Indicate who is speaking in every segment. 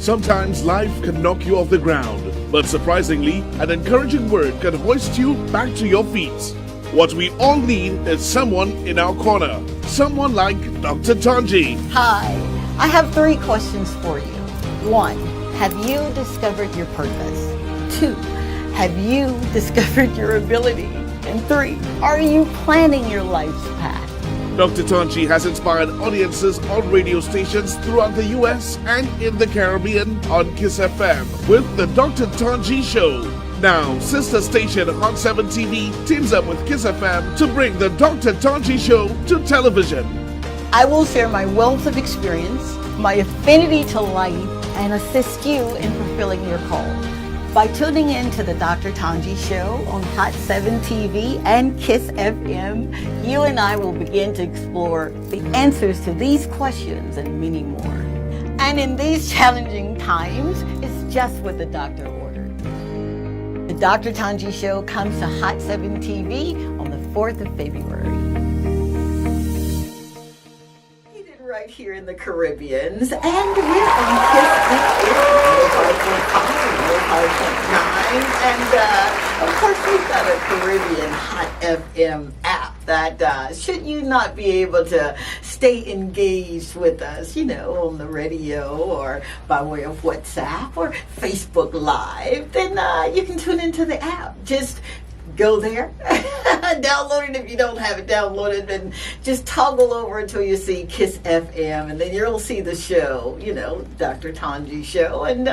Speaker 1: Sometimes life can knock you off the ground, but surprisingly, an encouraging word can hoist you back to your feet. What we all need is someone in our corner. Someone like Dr. Tongie.
Speaker 2: Hi, I have 3 questions for you. 1, have you discovered your purpose? 2, have you discovered your ability? And 3, are you planning your life's path?
Speaker 1: Dr. Tongie has inspired audiences on radio stations throughout the U.S. and in the Caribbean on Kiss FM with the Dr. Tongie Show. Now, sister station Hot 7 TV teams up with Kiss FM to bring the Dr. Tongie Show to television.
Speaker 2: I will share my wealth of experience, my affinity to life, and assist you in fulfilling your call. By tuning in to the Dr. Tongie Show on Hot 7 TV and Kiss FM, you and I will begin to explore the answers to these questions and many more. And in these challenging times, it's just what the doctor ordered. The Dr. Tongie Show comes to Hot 7 TV on the 4th of February. Right here in the Caribbean, and we're on Kiss FM 105.9, and of course we've got a Caribbean Hot FM app that should you not be able to stay engaged with us, you know, on the radio or by way of WhatsApp or Facebook Live, then you can tune into the app. Just go there, download it if you don't have it downloaded, and just toggle over until you see Kiss FM, and then you'll see the show, you know, Dr. Tongie Show, and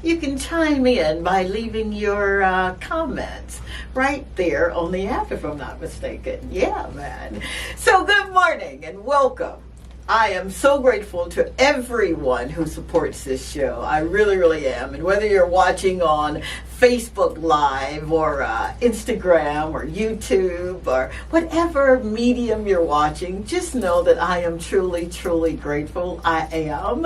Speaker 2: you can chime in by leaving your comments right there on the app, if I'm not mistaken. Yeah, man. So good morning and welcome. I am so grateful to everyone who supports this show. I really, really am. And whether you're watching on Facebook Live or Instagram or YouTube or whatever medium you're watching, just know that I am truly, truly grateful. I am.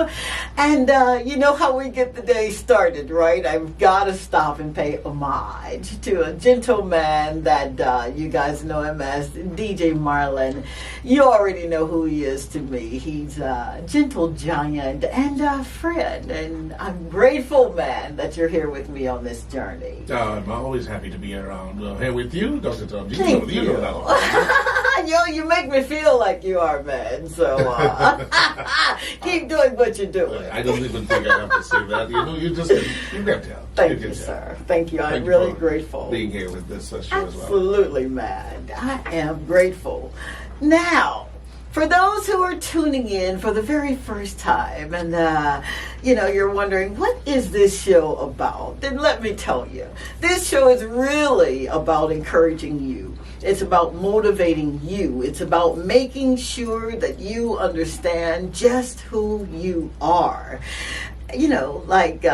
Speaker 2: And you know how we get the day started, right? I've got to stop and pay homage to a gentleman that you guys know him as DJ Marlon. You already know who he is to me. He's a gentle giant and a friend, and I'm grateful, man, that you're here with me on this journey.
Speaker 3: I'm always happy to be around here with you, Dr. Tongie.
Speaker 2: Thank
Speaker 3: you know that.
Speaker 2: Yo, you make me feel like you are, man. So keep doing what you're doing.
Speaker 3: I don't even think I have to say that. You know, you can tell.
Speaker 2: Thank you, sir. Thank you. I'm really grateful.
Speaker 3: Being here with this show as well.
Speaker 2: Absolutely, man. I am grateful. Now, for those who are tuning in for the very first time and, you know, you're wondering, what is this show about? Then let me tell you. This show is really about encouraging you. It's about motivating you. It's about making sure that you understand just who you are. You know, like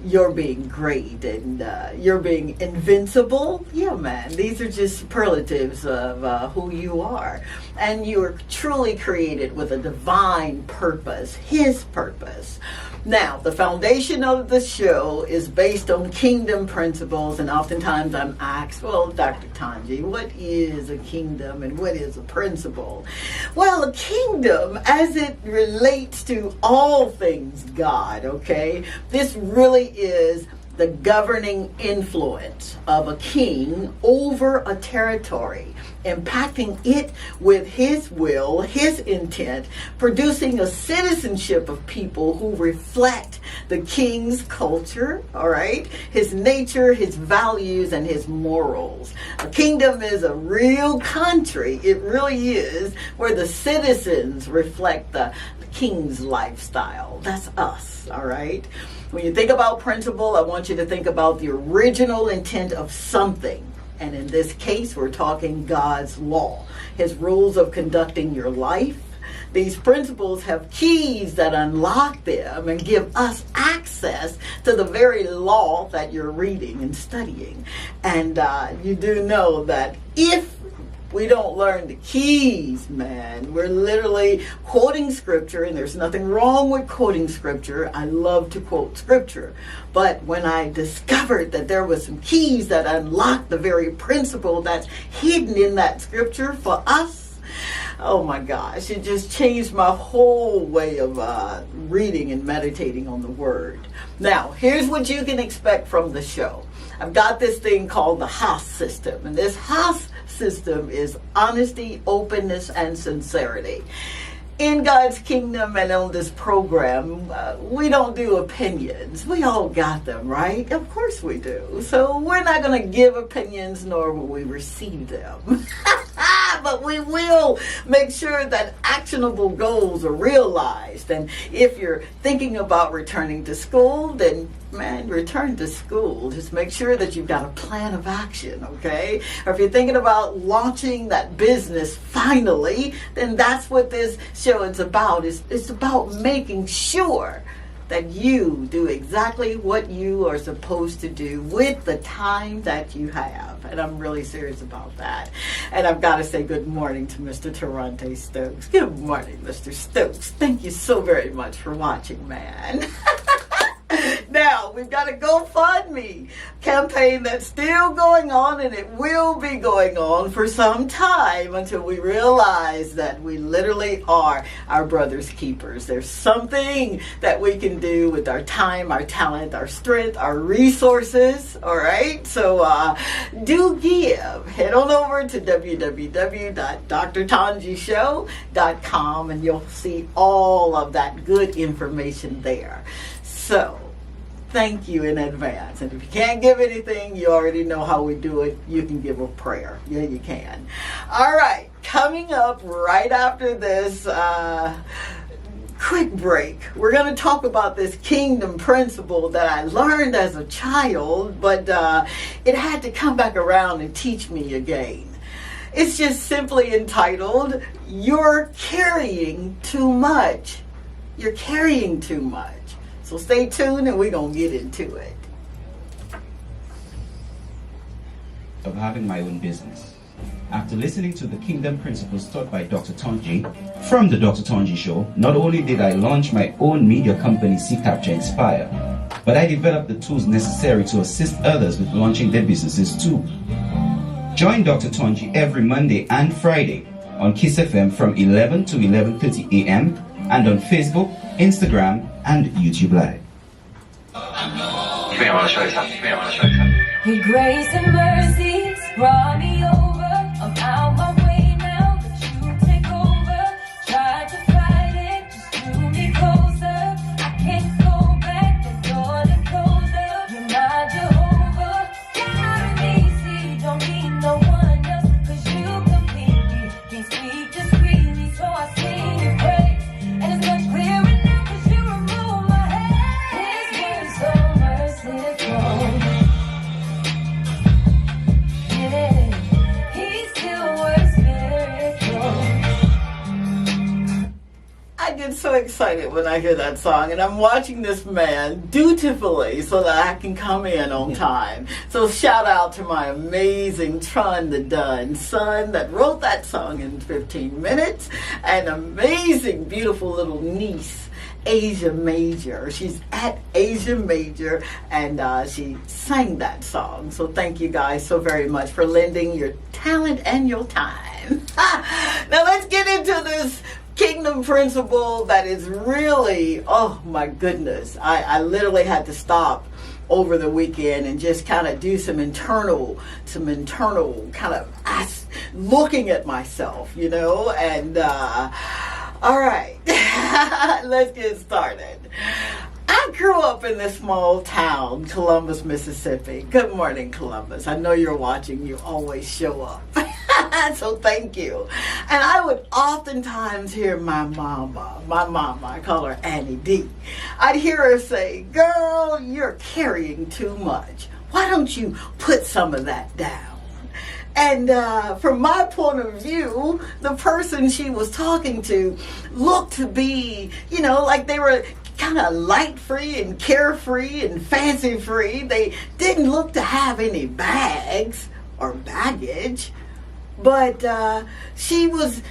Speaker 2: you're being great and you're being invincible. Yeah, man, these are just superlatives of who you are. And you are truly created with a divine purpose, His purpose. Now, the foundation of the show is based on kingdom principles, and oftentimes I'm asked, well, Dr. Tongie, what is a kingdom and what is a principle? Well, a kingdom, as it relates to all things God, okay, this really is the governing influence of a king over a territory, impacting it with his will, his intent, producing a citizenship of people who reflect the king's culture, all right, his nature, his values, and his morals. A kingdom is a real country. It really is, where the citizens reflect the king's lifestyle. That's us, all right? When you think about principle, I want you to think about the original intent of something. And in this case, we're talking God's law, His rules of conducting your life. These principles have keys that unlock them and give us access to the very law that you're reading and studying. And you do know that if we don't learn the keys, man, we're literally quoting scripture, and there's nothing wrong with quoting scripture. I love to quote scripture. But when I discovered that there was some keys that unlocked the very principle that's hidden in that scripture for us, oh my gosh, it just changed my whole way of reading and meditating on the Word. Now, here's what you can expect from the show. I've got this thing called the Haas system, and this Haas system is honesty, openness, and sincerity. In God's kingdom and on this program, we don't do opinions. We all got them, right? Of course we do. So we're not going to give opinions, nor will we receive them. But we will make sure that actionable goals are realized. And if you're thinking about returning to school, then man, return to school. Just make sure that you've got a plan of action, okay? Or if you're thinking about launching that business finally, then that's what this show is about. It's about making sure that you do exactly what you are supposed to do with the time that you have. And I'm really serious about that. And I've got to say good morning to Mr. Toronto Stokes. Good morning, Mr. Stokes. Thank you so very much for watching, man. Now, we've got a GoFundMe campaign that's still going on, and it will be going on for some time until we realize that we literally are our brother's keepers. There's something that we can do with our time, our talent, our strength, our resources, all right? So do give. Head on over to www.drtongieshow.com, and you'll see all of that good information there. So, thank you in advance. And if you can't give anything, you already know how we do it. You can give a prayer. Yeah, you can. All right. Coming up right after this quick break, we're going to talk about this kingdom principle that I learned as a child, but it had to come back around and teach me again. It's just simply entitled, You're Carrying Too Much. You're carrying too much. So stay tuned and we're going to get into it.
Speaker 4: Of having my own business. After listening to the kingdom principles taught by Dr. Tongie from the Dr. Tongie Show, not only did I launch my own media company, C Capture Inspire, but I developed the tools necessary to assist others with launching their businesses too. Join Dr. Tongie every Monday and Friday on Kiss FM from 11 to 11:30 a.m. and on Facebook, Instagram, and YouTube Live.
Speaker 5: Your grace and mercies brought me over. I'm out my way now, but you take over. Tried to fight it, just drew me closer. I can't go back, the door that closed up. You're my Jehovah, God me, see, don't need no one else, 'cause you complete me. Can't speak discreetly, so I sing your praise, and it's much clearer.
Speaker 2: I get so excited when I hear that song, and I'm watching this man dutifully so that I can come in on time. So shout out to my amazing Tron the Dunn son that wrote that song in 15 minutes, and amazing, beautiful little niece, Asia Major. She's at Asia Major, and she sang that song. So thank you guys so very much for lending your talent and your time. Now let's get into this kingdom principle that is really, oh my goodness. I literally had to stop over the weekend and just kind of do some internal kind of looking at myself, you know, and all right, let's get started. I grew up in this small town, Columbus, Mississippi. Good morning, Columbus. I know you're watching. You always show up. So thank you. And I would oftentimes hear my mama, I call her Annie D. I'd hear her say, girl, you're carrying too much. Why don't you put some of that down? And from my point of view, the person she was talking to looked to be, you know, like they were kind of light-free and carefree and fancy-free. They didn't look to have any bags or baggage. But she was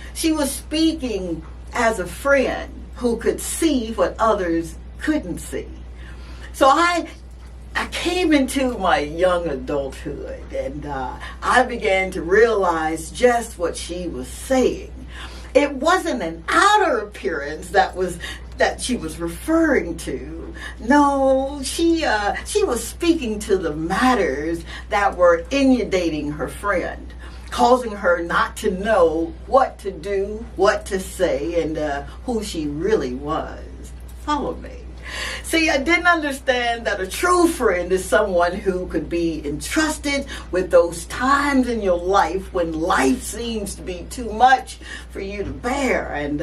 Speaker 2: speaking as a friend who could see what others couldn't see. So I came into my young adulthood, and I began to realize just what she was saying. It wasn't an outer appearance that she was referring to. No, she was speaking to the matters that were inundating her friend, causing her not to know what to do, what to say, and who she really was. Follow me. See, I didn't understand that a true friend is someone who could be entrusted with those times in your life when life seems to be too much for you to bear, and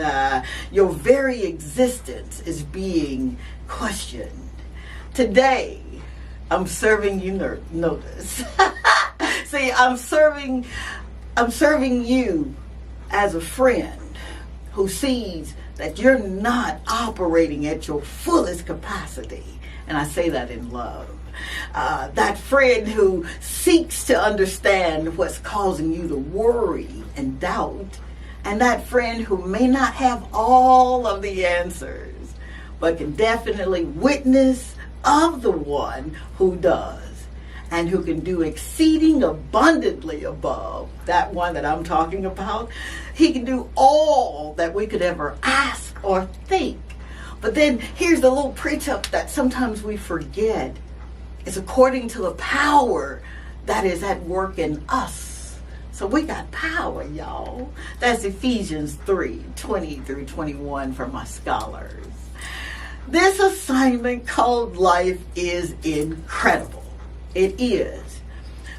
Speaker 2: your very existence is being questioned. Today, I'm serving you notice. See, I'm serving you as a friend who sees that you're not operating at your fullest capacity. And I say that in love. That friend who seeks to understand what's causing you to worry and doubt. And that friend who may not have all of the answers, but can definitely witness of the one who does. And who can do exceeding abundantly above that one that I'm talking about. He can do all that we could ever ask or think. But then here's the little precept that sometimes we forget. It's according to the power that is at work in us. So we got power, y'all. That's Ephesians 3:20-21 for my scholars. This assignment called life is incredible. It is.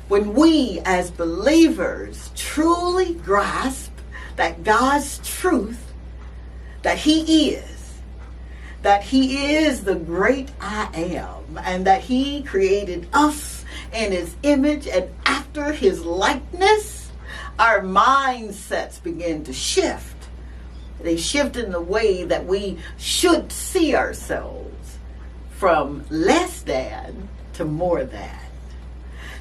Speaker 2: When we as believers truly grasp that God's truth, that He is the great I am, and that He created us in His image and after His likeness, our mindsets begin to shift. They shift in the way that we should see ourselves, from less than to more than.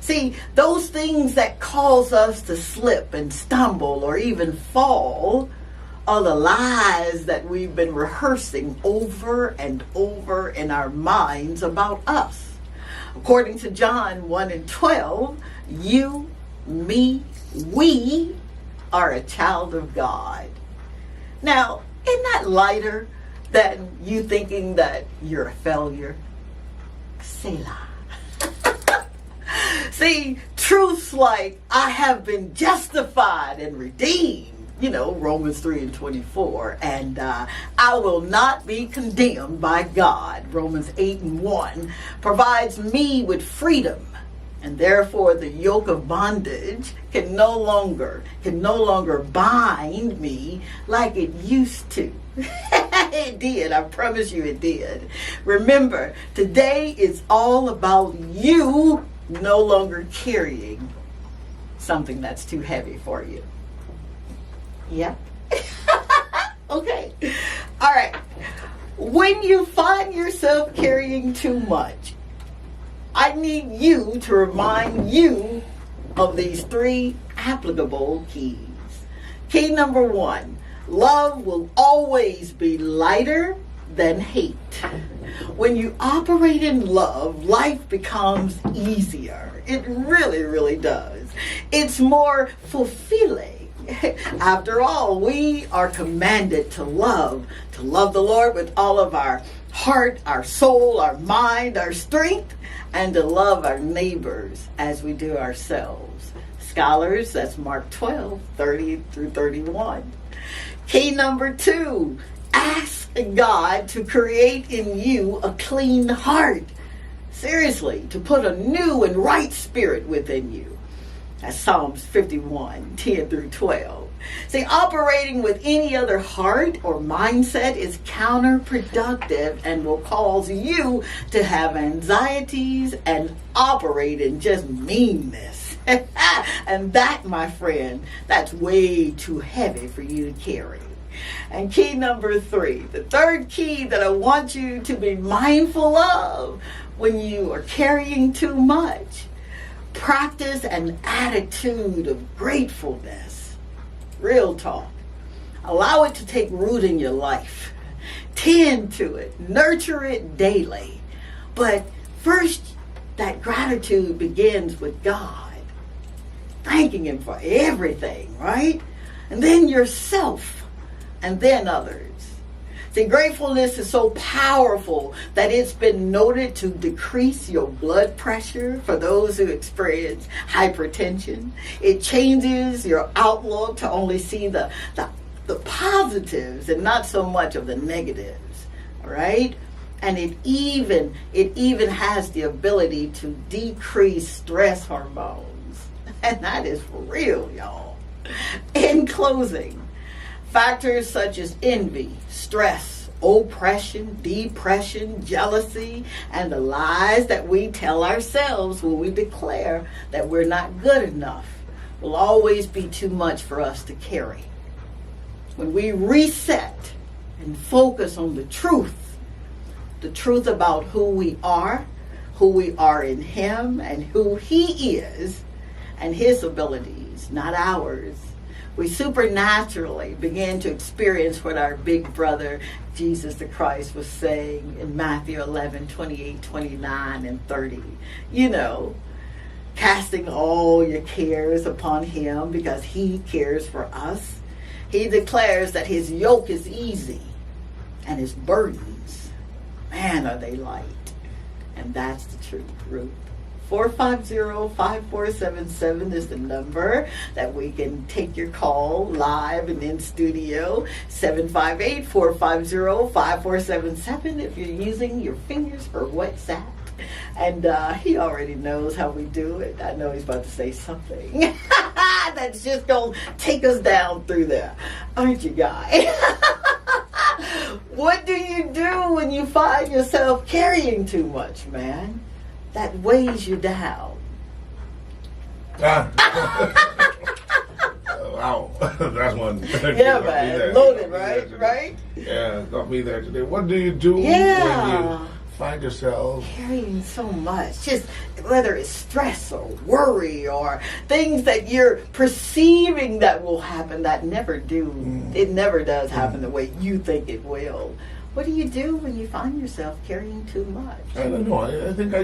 Speaker 2: See, those things that cause us to slip and stumble or even fall are the lies that we've been rehearsing over and over in our minds about us. According to John 1:12, you, me, we are a child of God. Now, isn't that lighter than you thinking that you're a failure? Selah. See, truths like, I have been justified and redeemed, Romans 3:24, and I will not be condemned by God, Romans 8:1, provides me with freedom, and therefore the yoke of bondage can no longer bind me like it used to. It did. I promise you it did. Remember, today is all about you no longer carrying something that's too heavy for you. Yep. Okay. All right. When you find yourself carrying too much, I need you to remind you of these 3 applicable keys. Key number 1, love will always be lighter than hate. When you operate in love, life becomes easier. It really, really does. It's more fulfilling. After all, we are commanded to love the Lord with all of our heart, our soul, our mind, our strength, and to love our neighbors as we do ourselves. Scholars, that's Mark 12:30-31. Key number 2, ask God to create in you a clean heart. Seriously, to put a new and right spirit within you. That's Psalms 51:10-12. See, operating with any other heart or mindset is counterproductive and will cause you to have anxieties and operate in just meanness. And that, my friend, that's way too heavy for you to carry. And key number 3, the third key that I want you to be mindful of when you are carrying too much, practice an attitude of gratefulness. Real talk. Allow it to take root in your life. Tend to it. Nurture it daily. But first, that gratitude begins with God. Thanking Him for everything, right? And then yourself. and then others. See, gratefulness is so powerful that it's been noted to decrease your blood pressure for those who experience hypertension. It changes your outlook to only see the positives and not so much of the negatives. All right? And it even has the ability to decrease stress hormones. And that is for real, y'all. In closing, factors such as envy, stress, oppression, depression, jealousy, and the lies that we tell ourselves when we declare that we're not good enough will always be too much for us to carry. When we reset and focus on the truth about who we are in Him, and who He is, and His abilities, not ours, we supernaturally begin to experience what our big brother, Jesus the Christ, was saying in Matthew 11, 28, 29, and 30. You know, casting all your cares upon Him because He cares for us. He declares that His yoke is easy and His burdens, man, are they light. And that's the truth, Ruth. 450-5477 is the number that we can take your call live and in studio. 758-450-5477 if you're using your fingers for WhatsApp. And he already knows how we do it. I know he's about to say something that's just going to take us down through there. Aren't you, guy? What do you do when you find yourself carrying too much, man? That weighs you down.
Speaker 3: Wow, that's one.
Speaker 2: Yeah, man, loaded, right? Right?
Speaker 3: Yeah, got me there today. What do you do when you find yourself
Speaker 2: carrying so much? Just whether it's stress or worry or things that you're perceiving that will happen that never do. It never does happen the way you think it will. What do you do when you find yourself carrying too much?
Speaker 3: I don't know. I think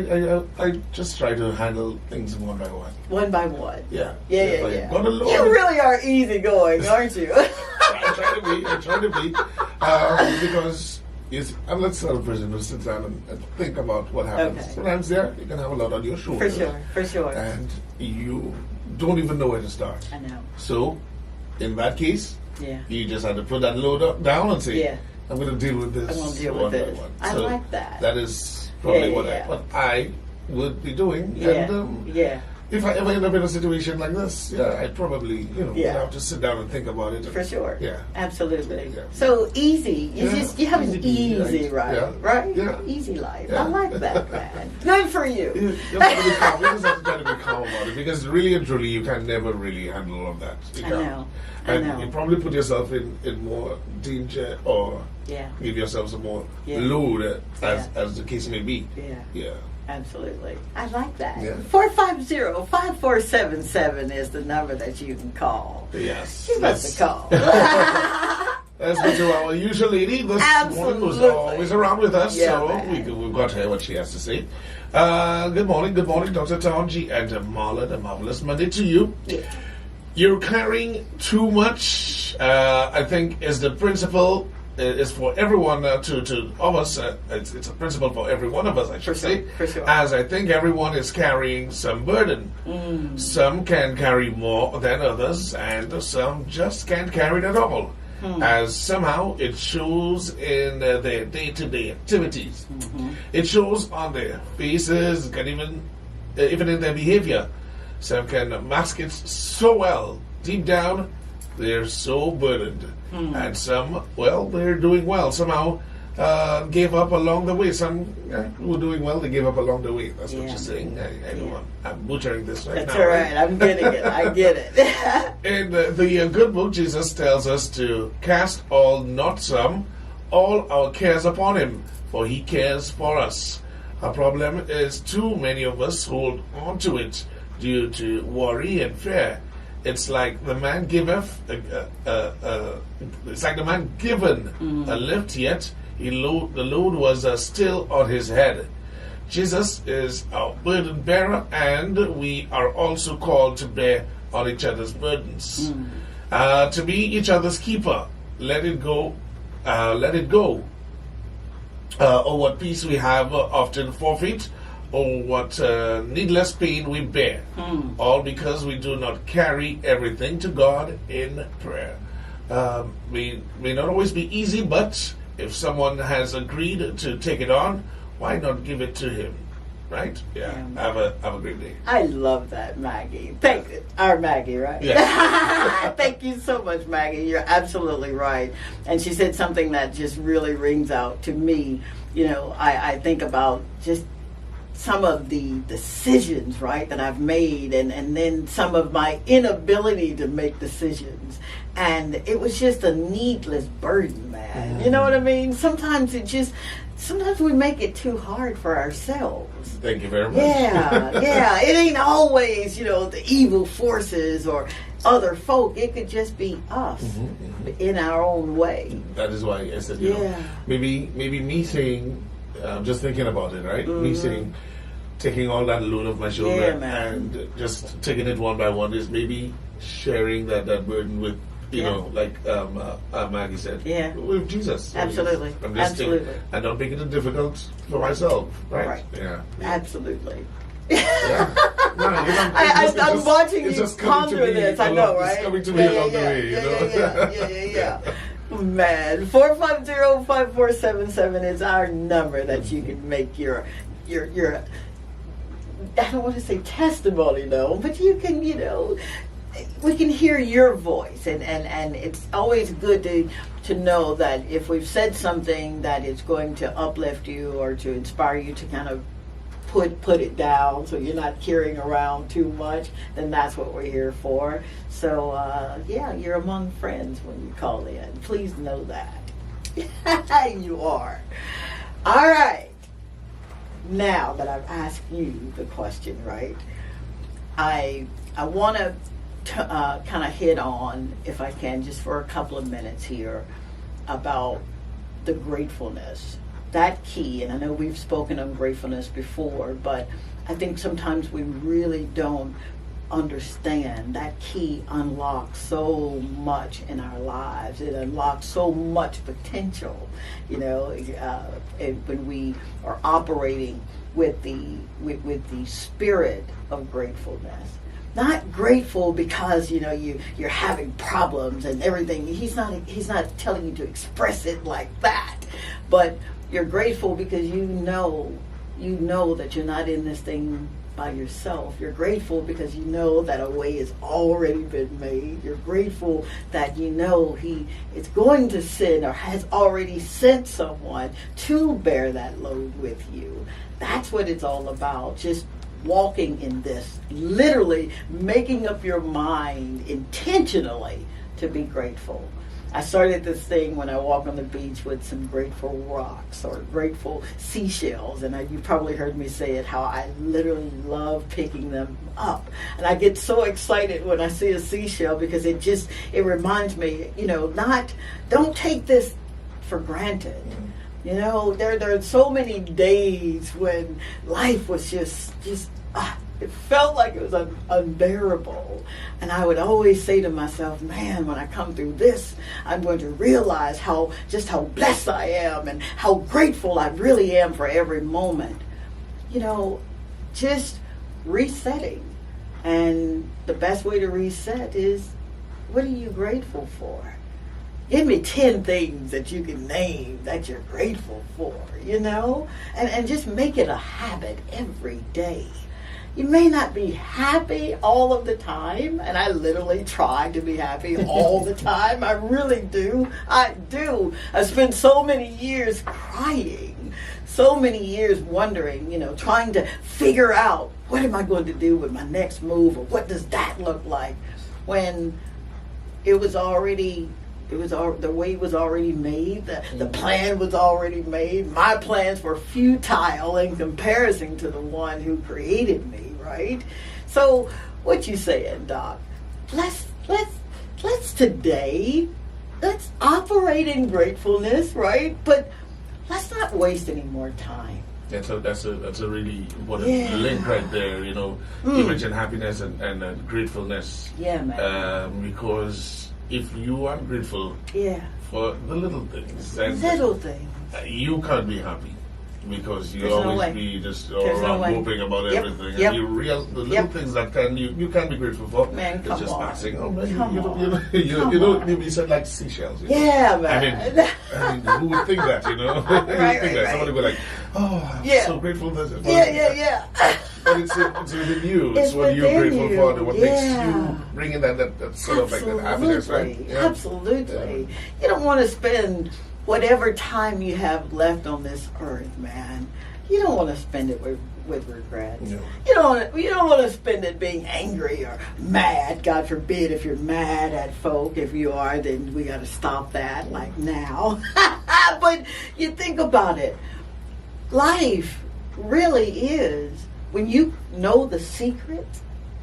Speaker 3: I just try to handle things one by one.
Speaker 2: One by one.
Speaker 3: Yeah.
Speaker 2: Yeah.
Speaker 3: Got a load.
Speaker 2: You really are easygoing, aren't you?
Speaker 3: I try to be. Because I'm not sort of person who sits down and think about what happens.
Speaker 2: Okay.
Speaker 3: Sometimes you can have a lot on your shoulders.
Speaker 2: For sure.
Speaker 3: And you don't even know where to start.
Speaker 2: I know.
Speaker 3: So, in that case, you just have to put that load down and say, I'm going to deal with this.
Speaker 2: I'm going to deal
Speaker 3: one
Speaker 2: with this.
Speaker 3: by one.
Speaker 2: I
Speaker 3: So
Speaker 2: like that.
Speaker 3: That is probably what I would be doing. And if I ever end up in a situation like this, I'd probably, would have to sit down and think about it.
Speaker 2: For sure.
Speaker 3: Yeah.
Speaker 2: Absolutely.
Speaker 3: Yeah.
Speaker 2: So easy. You have an easy
Speaker 3: right?
Speaker 2: life, right?
Speaker 3: Yeah.
Speaker 2: Easy life.
Speaker 3: Yeah.
Speaker 2: I like that, man. Good for you.
Speaker 3: You just have to be calm. You just have to try to be calm about it, because really and truly, you can never really handle all of that. You
Speaker 2: I
Speaker 3: can't.
Speaker 2: know.
Speaker 3: And you probably put yourself in more danger, or give yourself some more load, as the case may be. Yeah.
Speaker 2: Absolutely. I like that.
Speaker 3: Yeah.
Speaker 2: 450-5477 is the number that you can call.
Speaker 3: Yes.
Speaker 2: Give us a call.
Speaker 3: Let's go to our usual lady. This morning who's always around with us, we've got her what she has to say. Good morning, Dr. Tongie and Marlon. A marvelous Monday to you.
Speaker 2: Yeah.
Speaker 3: You're carrying too much, I think, is the principle. Is for everyone to of us. It's a principle for every one of us, I should say.
Speaker 2: For sure.
Speaker 3: As I think everyone is carrying some burden. Some can carry more than others, and some just can't carry it at all. As somehow it shows in their day-to-day activities. It shows on their faces, can even in their behavior. Some can mask it so well. Deep down, they're so burdened. And some, they're doing well. Somehow gave up along the way. Some were doing well, they gave up along the way. That's what you're saying. I know I'm butchering this right
Speaker 2: That's
Speaker 3: now.
Speaker 2: all right. I'm getting it. I get it.
Speaker 3: In the good book, Jesus tells us to cast all, not some, all our cares upon Him, for He cares for us. Our problem is too many of us hold on to it due to worry and fear. It's like the man giveth. It's like the man given a lift, yet the load was still on his head. Jesus is our burden bearer, and we are also called to bear on each other's burdens, to be each other's keeper. let it go, let it go. Or what peace we have often forfeit, or what needless pain we bear, all because we do not carry everything to God in prayer. May not always be easy, but if someone has agreed to take it on, why not give it to him? Right? Yeah. Have a great day.
Speaker 2: I love that, Maggie. Our Maggie, right?
Speaker 3: Yeah.
Speaker 2: Thank you so much, Maggie. You're absolutely right. And she said something that just really rings out to me. You know, I think about just some of the decisions, right, that I've made, and then some of my inability to make decisions. And it was just a needless burden, man. You know what I mean? Sometimes we make it too hard for ourselves.
Speaker 3: Thank you very much.
Speaker 2: Yeah. It ain't always, the evil forces or other folk. It could just be us in our own way.
Speaker 3: That is why I said, maybe me saying, just thinking about it, right? Me saying, taking all that load off my shoulder and just taking it one by one is maybe sharing that burden with, like Maggie said, with Jesus.
Speaker 2: Absolutely.
Speaker 3: I'm just
Speaker 2: Absolutely.
Speaker 3: and not making it difficult for myself, right? Yeah.
Speaker 2: Absolutely.
Speaker 3: Yeah. No,
Speaker 2: I'm watching you ponder this. I know, right?
Speaker 3: It's coming to me along the way,
Speaker 2: Yeah. Man, 450-5477 is our number that you can make your I don't want to say testimony, no, but you can, we can hear your voice, and it's always good to know that if we've said something that is going to uplift you or to inspire you to kind of put it down so you're not carrying around too much, then that's what we're here for. So you're among friends when you call in. Please know that. You are. All right. Now that I've asked you the question, right, I want to kind of hit on, if I can, just for a couple of minutes here, about the gratefulness. That key, and I know we've spoken on gratefulness before, but I think sometimes we really don't understand that key unlocks so much in our lives. It unlocks so much potential, when we are operating with the spirit of gratefulness. Not grateful because you're having problems and everything. He's not telling you to express it like that, but you're grateful because you know that you're not in this thing by yourself. You're grateful because you know that a way has already been made. You're grateful that he is going to send or has already sent someone to bear that load with you. That's what it's all about. Just walking in this, literally making up your mind intentionally to be grateful. I started this thing when I walk on the beach with some grateful rocks or grateful seashells, and you probably heard me say it, how I literally love picking them up. And I get so excited when I see a seashell because it reminds me, don't take this for granted. There are so many days when life was just it felt like it was unbearable. And I would always say to myself, man, when I come through this, I'm going to realize how blessed I am and how grateful I really am for every moment. Just resetting. And the best way to reset is, what are you grateful for? Give me 10 things that you can name that you're grateful for, and just make it a habit every day. You may not be happy all of the time, and I literally try to be happy all the time. I really do. I do. I spent so many years crying, so many years wondering, trying to figure out, what am I going to do with my next move, or what does that look like, when the way was already made, the plan was already made. My plans were futile in comparison to the one who created me, right? So, what you saying, Doc? Let's today, let's operate in gratefulness, right? But let's not waste any more time.
Speaker 3: That's a really important link right there. You mentioned happiness and gratefulness.
Speaker 2: Yeah, man.
Speaker 3: Because if you are grateful
Speaker 2: Yeah.
Speaker 3: for the little things, then
Speaker 2: Little things.
Speaker 3: you can't be happy. Because you
Speaker 2: There's no
Speaker 3: always
Speaker 2: way.
Speaker 3: be just
Speaker 2: There's no
Speaker 3: around
Speaker 2: way.
Speaker 3: moping about
Speaker 2: Yep,
Speaker 3: everything.
Speaker 2: yep.
Speaker 3: And the little
Speaker 2: Yep.
Speaker 3: things that you can be grateful for.
Speaker 2: Man,
Speaker 3: it's
Speaker 2: come
Speaker 3: just
Speaker 2: on.
Speaker 3: passing. Oh man,
Speaker 2: Come
Speaker 3: you
Speaker 2: on.
Speaker 3: you don't need to be said like seashells. You know?
Speaker 2: Yeah,
Speaker 3: I
Speaker 2: man.
Speaker 3: mean, who would think that, you know? Who would think
Speaker 2: Right,
Speaker 3: that?
Speaker 2: right.
Speaker 3: Somebody would be like, oh, I'm
Speaker 2: Yeah.
Speaker 3: so grateful that
Speaker 2: Yeah.
Speaker 3: But it's within you. It's
Speaker 2: It's
Speaker 3: what you're
Speaker 2: within
Speaker 3: grateful
Speaker 2: you.
Speaker 3: for, and what makes
Speaker 2: Yeah.
Speaker 3: you bring in that sort of like that happiness, right? Yeah.
Speaker 2: Absolutely. You don't want to spend whatever time you have left on this earth, man. You don't want to spend it with regrets.
Speaker 3: No.
Speaker 2: You don't want to spend it being angry or mad. God forbid if you're mad at folk. If you are, then we got to stop that like now. But you think about it. Life really is, when you know the secret,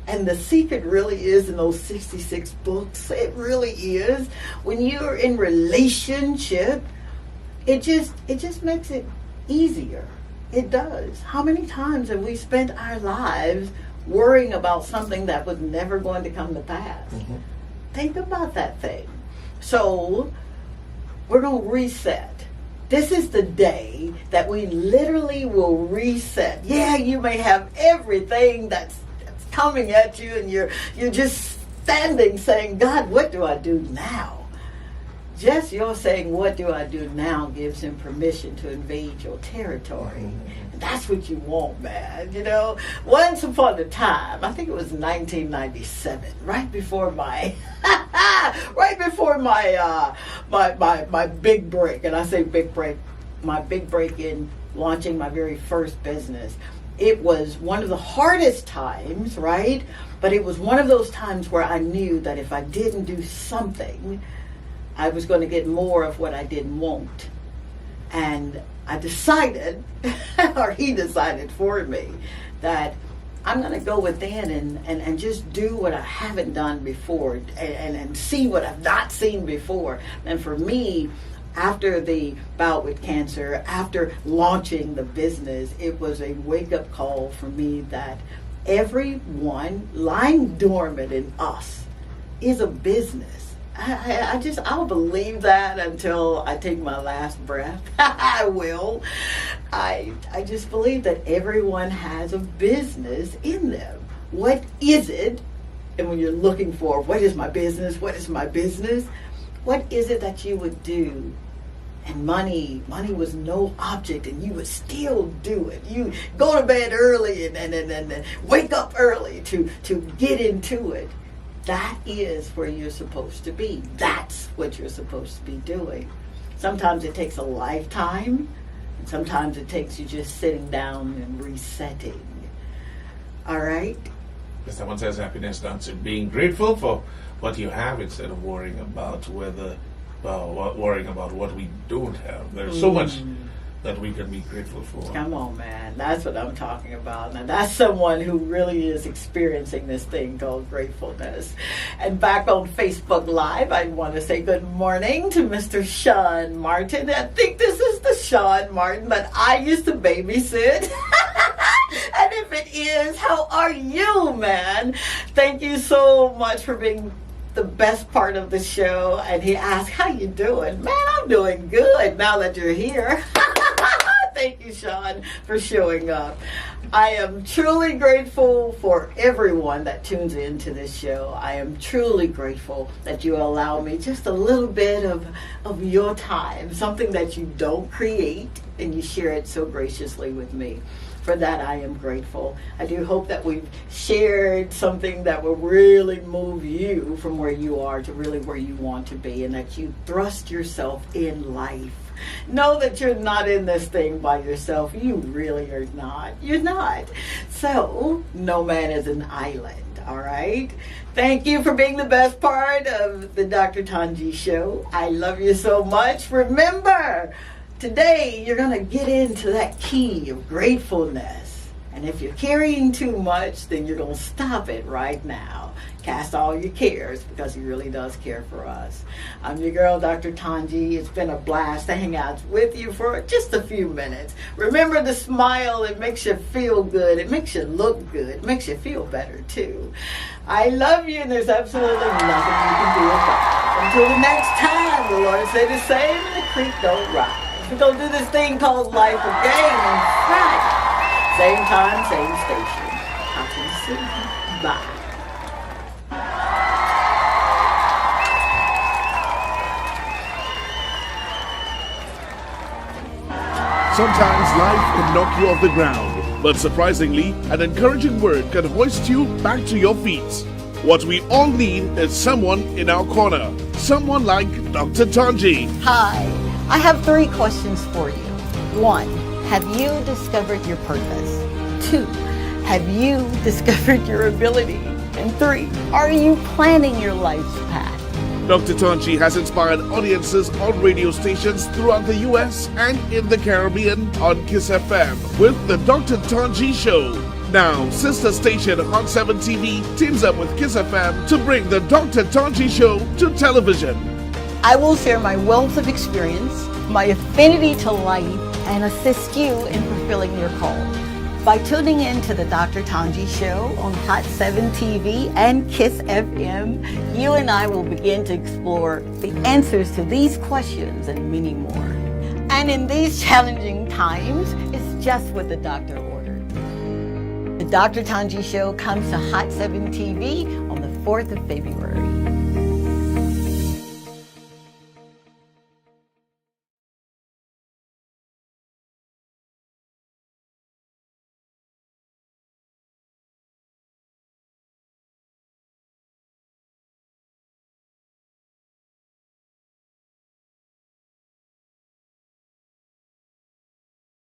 Speaker 2: and the secret really is in those 66 books. It really is. When you're in relationship, it just makes it easier. It does. How many times have we spent our lives worrying about something that was never going to come to pass?
Speaker 3: Mm-hmm.
Speaker 2: Think about that thing. So we're going to reset. This is the day that we literally will reset. Yeah, you may have everything that's coming at you, and you're just standing saying, God, what do I do now? Just your saying, what do I do now, gives him permission to invade your territory. And that's what you want, man. You know, once upon a time, I think it was 1997, right before my my big break. And I say big break, my big break in launching my very first business. It was one of the hardest times, right? But it was one of those times where I knew that if I didn't do something, I was going to get more of what I didn't want. And I decided, or he decided for me, that I'm going to go within and just do what I haven't done before and see what I've not seen before. And for me, after the bout with cancer, after launching the business, it was a wake-up call for me that everyone lying dormant in us is a business. I'll believe that until I take my last breath. I will. I just believe that everyone has a business in them. What is it? And when you're looking for, what is my business? What is my business? What is it that you would do? And money was no object, and you would still do it. You go to bed early and wake up early to get into it. That is where you're supposed to be. That's what you're supposed to be doing. Sometimes it takes a lifetime, and sometimes it takes you just sitting down and resetting. All right?
Speaker 3: As someone says, happiness down to being grateful for what you have instead of worrying about what we don't have. There's so much that we can be grateful for.
Speaker 2: Come on, man. That's what I'm talking about. Now, that's someone who really is experiencing this thing called gratefulness. And back on Facebook Live, I want to say good morning to Mr. Sean Martin. I think this is the Sean Martin that I used to babysit. And if it is, how are you, man? Thank you so much for being the best part of the show. And he asked, how you doing? Man, I'm doing good now that you're here. Thank you, Sean, for showing up. I am truly grateful for everyone that tunes into this show. I am truly grateful that you allow me just a little bit of your time, something that you don't create, and you share it so graciously with me. For that, I am grateful. I do hope that we've shared something that will really move you from where you are to really where you want to be, and that you thrust yourself in life. Know that you're not in this thing by yourself. You really are not. You're not. So, no man is an island, all right? Thank you for being the best part of the Dr. Tongie Show. I love you so much. Remember, today you're going to get into that key of gratefulness. And if you're carrying too much, then you're going to stop it right now. Cast all your cares, because he really does care for us. I'm your girl, Dr. Tongie. It's been a blast to hang out with you for just a few minutes. Remember to smile. It makes you feel good. It makes you look good. It makes you feel better, too. I love you, and there's absolutely nothing you can do about it. Until the next time, the Lord say the same, and the creek don't rise. We're going to do this thing called life again on Friday. Same time, same station. Talk to you soon. Bye.
Speaker 1: Sometimes life can knock you off the ground, but surprisingly, an encouraging word can hoist you back to your feet. What we all need is someone in our corner, someone like Dr. Tongie.
Speaker 2: Hi, I have 3 questions for you. 1, have you discovered your purpose? 2, have you discovered your ability? And 3, are you planning your life's path?
Speaker 1: Dr. Tongie has inspired audiences on radio stations throughout the US and in the Caribbean on KISS FM with the Dr. Tongie Show. Now, sister station Hot 7 TV teams up with KISS FM to bring the Dr. Tongie Show to television.
Speaker 2: I will share my wealth of experience, my affinity to life, and assist you in fulfilling your call. By tuning in to the Dr. Tongie Show on Hot 7 TV and KISS FM, you and I will begin to explore the answers to these questions and many more. And in these challenging times, it's just what the doctor ordered. The Dr. Tongie Show comes to Hot 7 TV on the 4th of February.